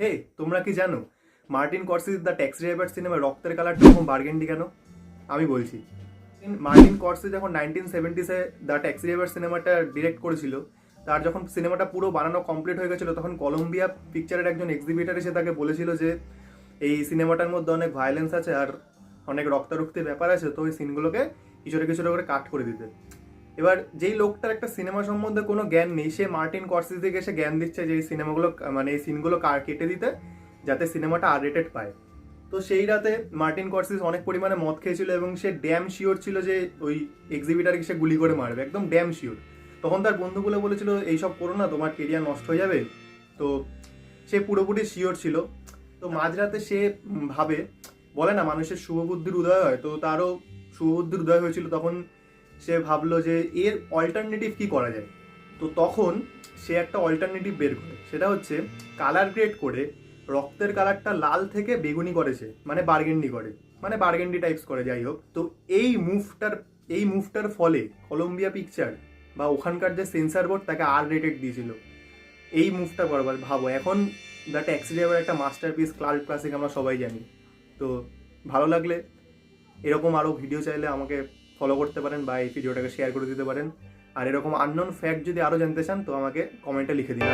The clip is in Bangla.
হে, তোমরা কি জানো মার্টিন কর্সিস দ্য ট্যাক্সি ড্রাইভার সিনেমায় রক্তের কালারটা এরকম বার্গেন্ডি কেন? আমি বলছি। মার্টিন কর্সিস যখন 1970-এ দ্য ট্যাক্সি ড্রাইভার সিনেমাটা ডিরেক্ট করেছিল, তার যখন সিনেমাটা পুরো বানানো কমপ্লিট হয়ে গেছিল, তখন কলম্বিয়া পিকচারের একজন এক্সিবিটার এসে তাকে বলেছিল যে এই সিনেমাটার মধ্যে অনেক ভায়োলেন্স আছে আর অনেক রক্তারক্তির ব্যাপার আছে, তো ওই সিনগুলোকে কিছুটা কিছুটা করে কাট করে দিতে। এবার যেই লোকটার একটা সিনেমা সম্বন্ধে কোনো জ্ঞান নেই, সে মার্টিন কর্সিস থেকে এসে জ্ঞান দিচ্ছে যে এই সিনেমাগুলো মানে এই সিনগুলো কেটে দিতে, যাতে সিনেমাটা আর রেটেড পায়। তো সেই রাতে মার্টিন কর্সিস অনেক পরিমাণে মদ খেয়েছিল এবং সে ড্যাম শিওর ছিল যে ওই এক্সিবিটারকে সে গুলি করে মারবে, একদম ড্যাম শিওর। তখন তার বন্ধুগুলো বলেছিল এইসব করো না, তোমার কেরিয়ার নষ্ট হয়ে যাবে। তো সে পুরোপুরি শিওর ছিল। তো মাঝরাতে সে ভাবে, বলে না মানুষের শুভবুদ্ধির উদয় হয়, তো তারও শুভবুদ্ধির উদয় হয়েছিল। তখন সে ভাবলো যে এর অল্টারনেটিভ কি করা যায়। তো তখন সে একটা অল্টারনেটিভ বের করে, সেটা হচ্ছে কালার গ্রেড করে রক্তের কালারটা লাল থেকে বেগুনি করেছে, মানে বার্গেন্ডি করে, মানে বার্গেন্ডি টাইপস করে, যাই হোক। তো এই মুভটার ফলে কলম্বিয়া পিকচার বা ওখানকার যে সেন্সার বোর্ড তাকে আর রেটেড দিয়েছিল এই মুভটা করবার। ভাবো, এখন দ্য ট্যাক্সি ড্রাইভার একটা মাস্টারপিস, কাল্ট ক্লাসিক, আমরা সবাই জানি। তো ভালো লাগলে এরকম আরও ভিডিও চাইলে আমাকে ফলো করতে পারেন বা এই ভিডিওটাকে শেয়ার করে দিতে পারেন। আর এরকম আননোন ফ্যাক্ট যদি আরও জানতে চান তো আমাকে কমেন্টে লিখে দিন।